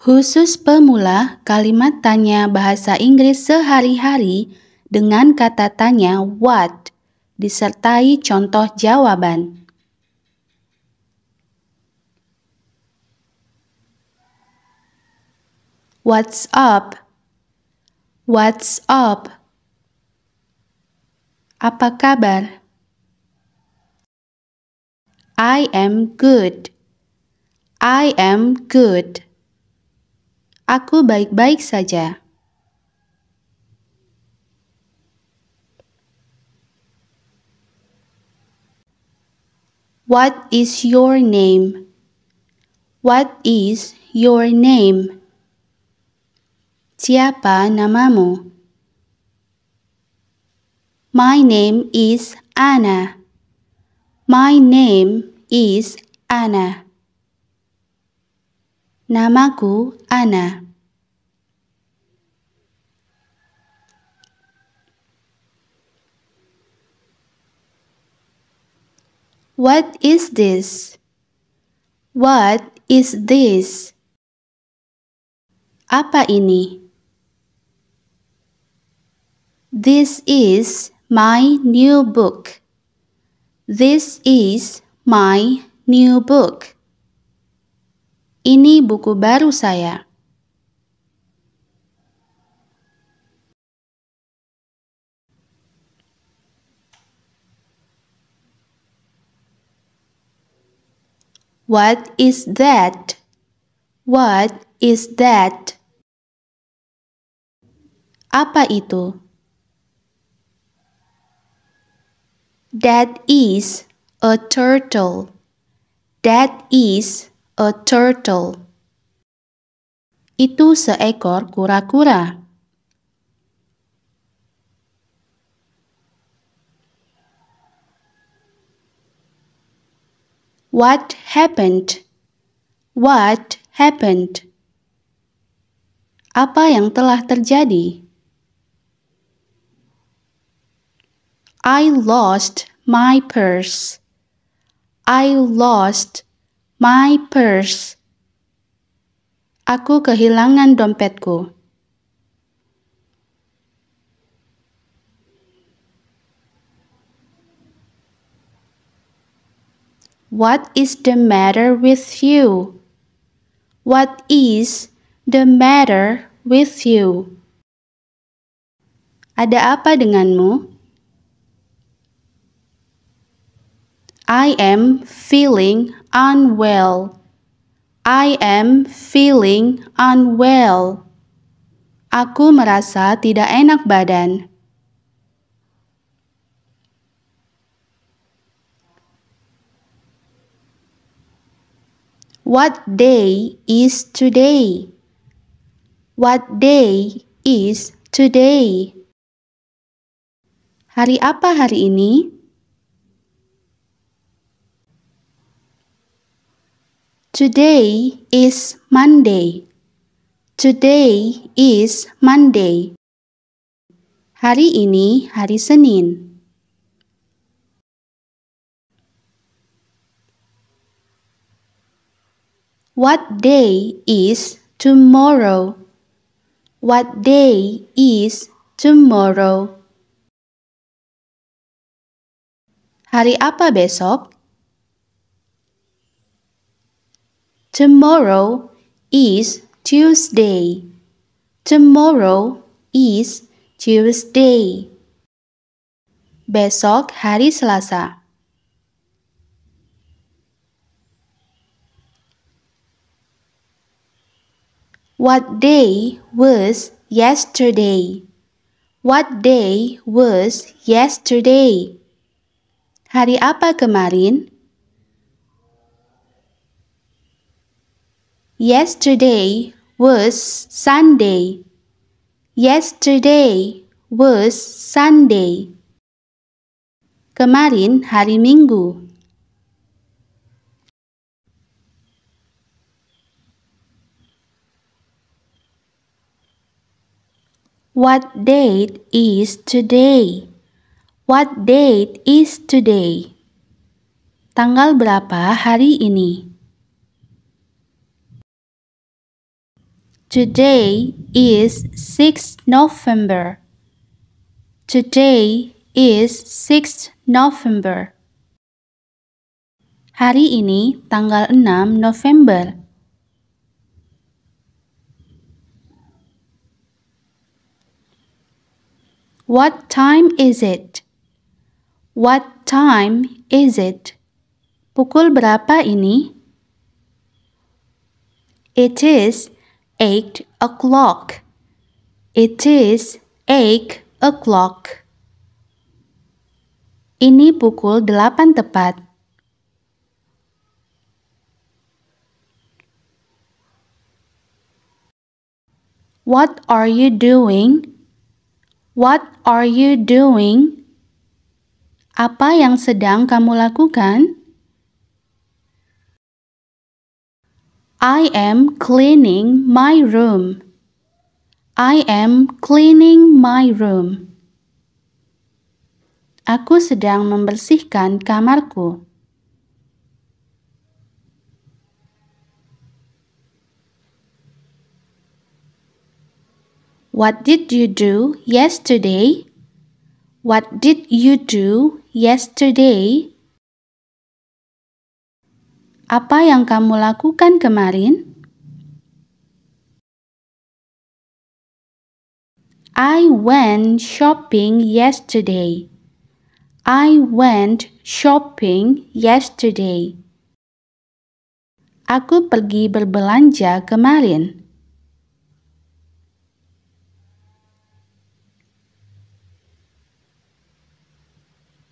Khusus pemula, kalimat tanya bahasa Inggris sehari-hari dengan kata tanya what, disertai contoh jawaban. What's up? What's up? Apa kabar? I am good. I am good. Aku baik-baik saja. What is your name? What is your name? Siapa namamu? My name is Anna. My name is Anna. Namaku Anna. What is this? What is this? Apa ini? This is my new book. This is my new book. Ini buku baru saya. What is that? What is that? Apa itu? That is a turtle. That is a turtle. Itu seekor kura-kura. What happened? What happened? Apa yang telah terjadi? I lost my purse. I lost my purse. Aku kehilangan dompetku. What is the matter with you? What is the matter with you? Ada apa denganmu? I am feeling unwell. I am feeling unwell. Aku merasa tidak enak badan. What day is today? What day is today? Hari apa hari ini? Today is Monday. Today is Monday. Hari ini hari Senin. What day is tomorrow? What day is tomorrow? Hari apa besok? Tomorrow is Tuesday. Tomorrow is Tuesday. Besok hari Selasa. What day was yesterday? What day was yesterday? Hari apa kemarin? Yesterday was Sunday. Yesterday was Sunday. Kemarin hari Minggu. What date is today? What date is today? Tanggal berapa hari ini? Today is 6th November. Today is 6th November. Hari ini tanggal 6 November. What time is it? What time is it? Pukul berapa ini? It is 8 o'clock. It is 8 o'clock. Ini pukul 8 tepat. What are you doing? What are you doing? Apa yang sedang kamu lakukan? I am cleaning my room. I am cleaning my room. Aku sedang membersihkan kamarku. What did you do yesterday? What did you do yesterday? Apa yang kamu lakukan kemarin? I went shopping yesterday. I went shopping yesterday. Aku pergi berbelanja kemarin.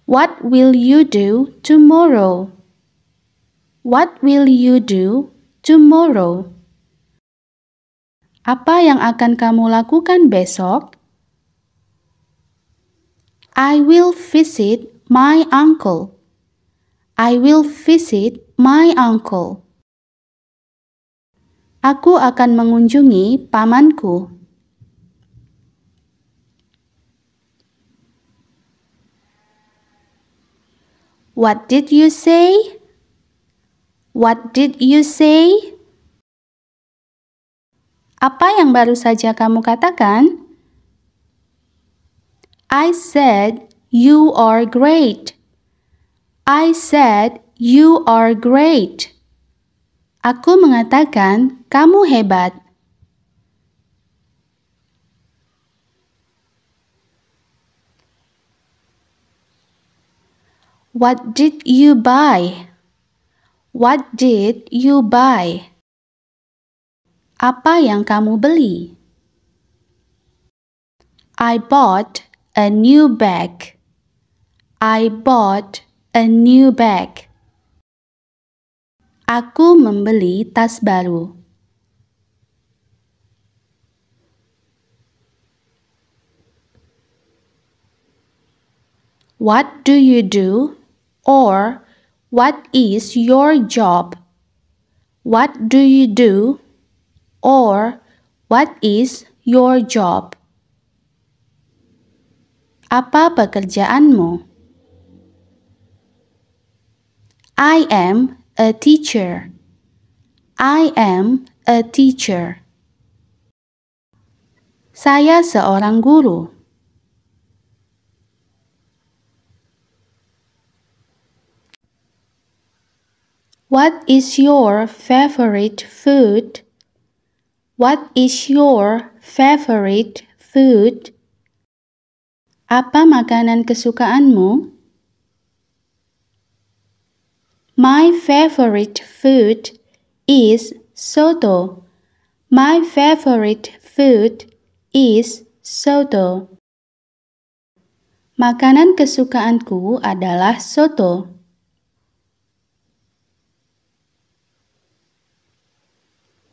What will you do tomorrow? What will you do tomorrow? Apa yang akan kamu lakukan besok? I will visit my uncle. I will visit my uncle. Aku akan mengunjungi pamanku. What did you say? What did you say? Apa yang baru saja kamu katakan? I said you are great. I said you are great. Aku mengatakan kamu hebat. What did you buy? What did you buy? Apa yang kamu beli? I bought a new bag. I bought a new bag. Aku membeli tas baru. What do you do? Or what is your job? What do you do? Or what is your job? Apa pekerjaanmu? I am a teacher. I am a teacher. Saya seorang guru. What is your favorite food? What is your favorite food? Apa makanan kesukaanmu? My favorite food is soto. My favorite food is soto. Makanan kesukaanku adalah soto.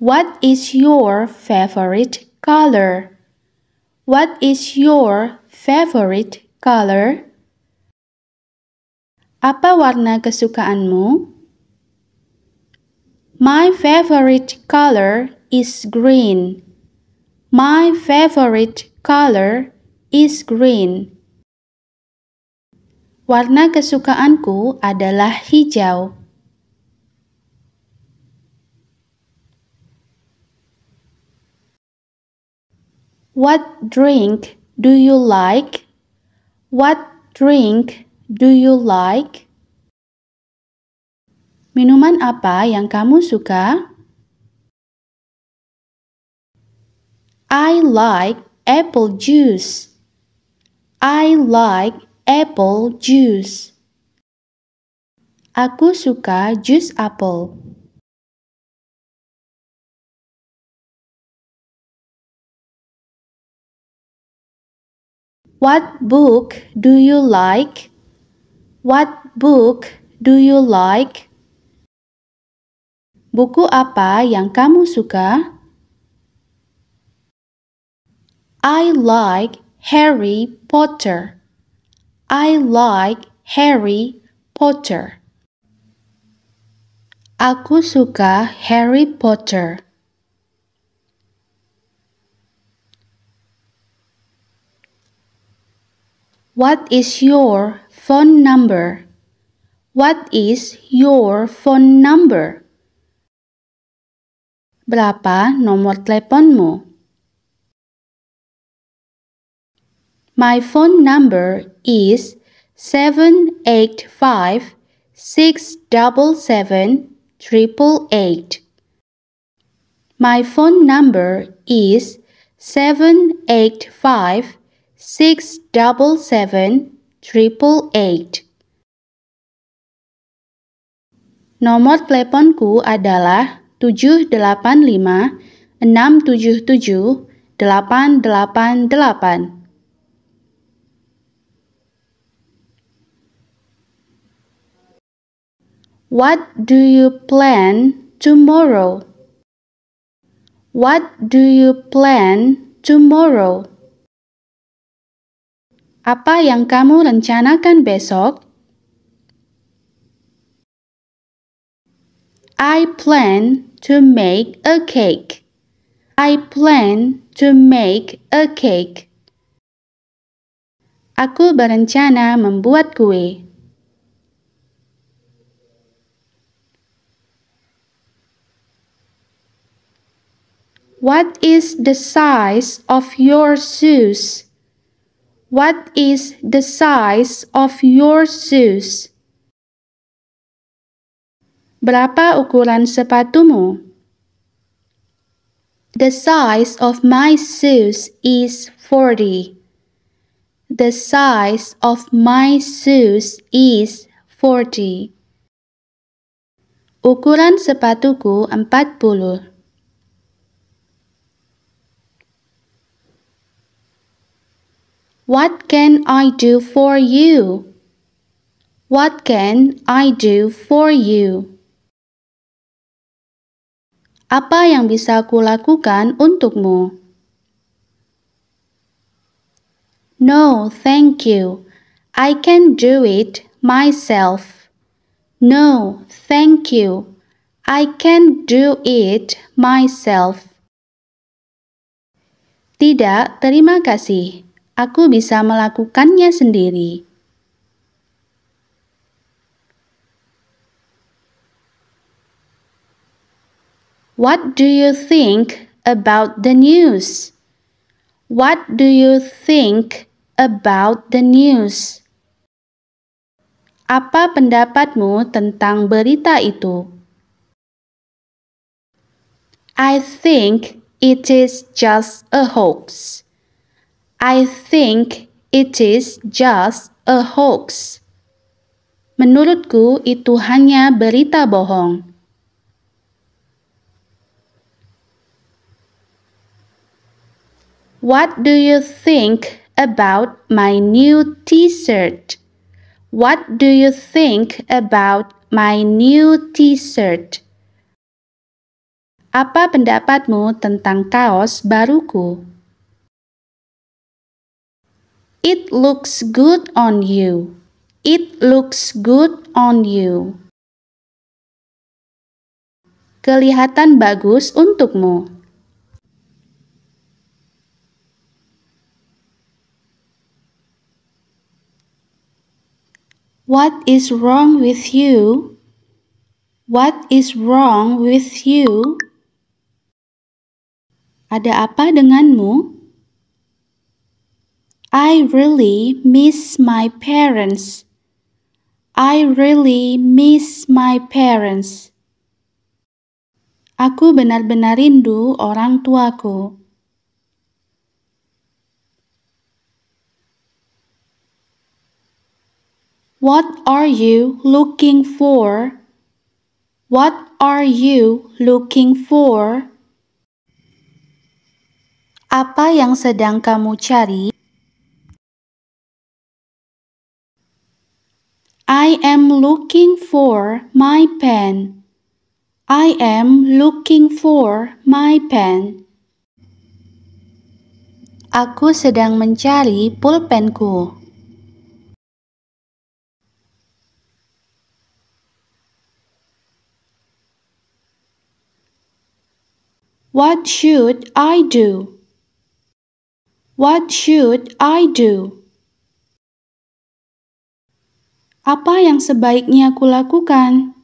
What is your favorite color? What is your favorite color? Apa warna kesukaanmu? My favorite color is green. My favorite color is green. Warna kesukaanku adalah hijau. What drink do you like? What drink do you like? Minuman apa yang kamu suka? I like apple juice. I like apple juice. Aku suka jus apel. What book do you like? What book do you like? Buku apa yang kamu suka? I like Harry Potter. I like Harry Potter. Aku suka Harry Potter. What is your phone number? What is your phone number? Berapa nomor teleponmu? My phone number is 785-677-888. My phone number is 785-677-888. Nomor teleponku adalah 785-677-888. What do you plan tomorrow? What do you plan tomorrow? Apa yang kamu rencanakan besok? I plan to make a cake. I plan to make a cake. Aku berencana membuat kue. What is the size of your shoes? What is the size of your shoes? Berapa ukuran sepatumu? The size of my shoes is 40. The size of my shoes is 40. Ukuran sepatuku 40. What can I do for you? What can I do for you? Apa yang bisa kulakukan untukmu? No, thank you. I can do it myself. No, thank you. I can do it myself. Tidak, terima kasih. Aku bisa melakukannya sendiri. What do you think about the news? What do you think about the news? Apa pendapatmu tentang berita itu? I think it is just a hoax. I think it is just a hoax. Menurutku itu hanya berita bohong. What do you think about my new t-shirt? What do you think about my new t-shirt? Apa pendapatmu tentang kaos baruku? It looks good on you. It looks good on you. Kelihatan bagus untukmu. What is wrong with you? What is wrong with you? Ada apa denganmu? I really miss my parents. I really miss my parents. Aku benar-benar rindu orang tuaku. What are you looking for? What are you looking for? Apa yang sedang kamu cari? I am looking for my pen. I am looking for my pen. Aku sedang mencari pulpenku. What should I do? What should I do? Apa yang sebaiknya kulakukan?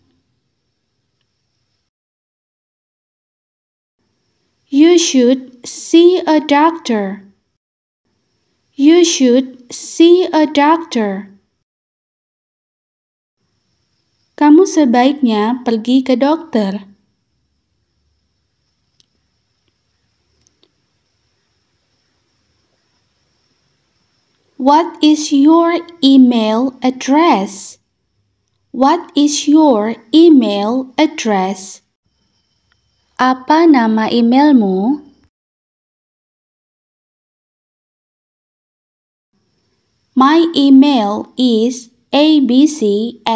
You should see a doctor. You should see a doctor. Kamu sebaiknya pergi ke dokter. What is your email address? What is your email address? Apa nama emailmu? My email is abc@gmail.com.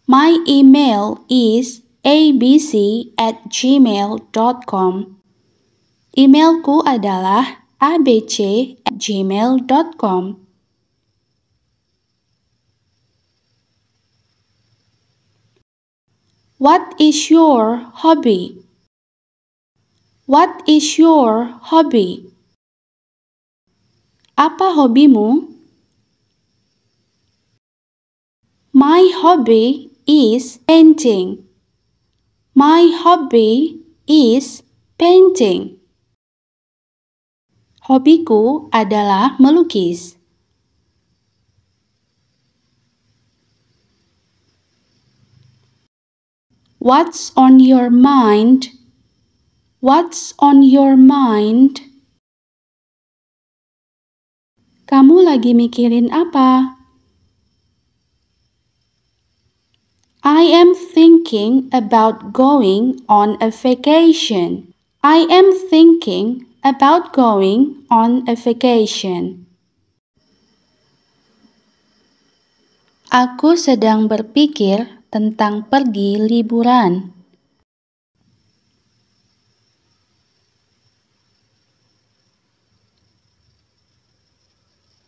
My email is abc@gmail.com. Emailku adalah abc@gmail.com. What is your hobby? What is your hobby? Apa hobimu? My hobby is painting. My hobby is painting. Hobiku adalah melukis. What's on your mind? What's on your mind? Kamu lagi mikirin apa? I am thinking about going on a vacation. I am thinking about going on a vacation. Aku sedang berpikir tentang pergi liburan.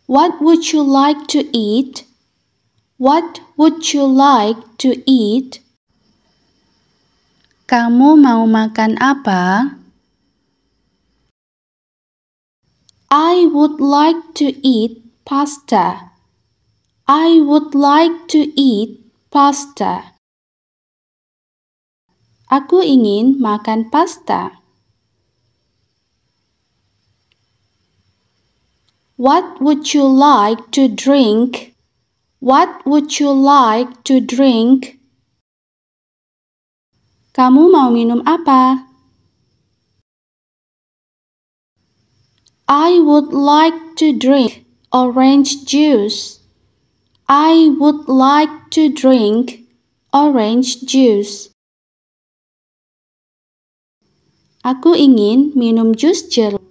What would you like to eat? What would you like to eat? Kamu mau makan apa? I would like to eat pasta. I would like to eat pasta. Aku ingin makan pasta. What would you like to drink? What would you like to drink? Kamu mau minum apa? I would like to drink orange juice. I would like to drink orange juice. Aku ingin minum jus jeruk.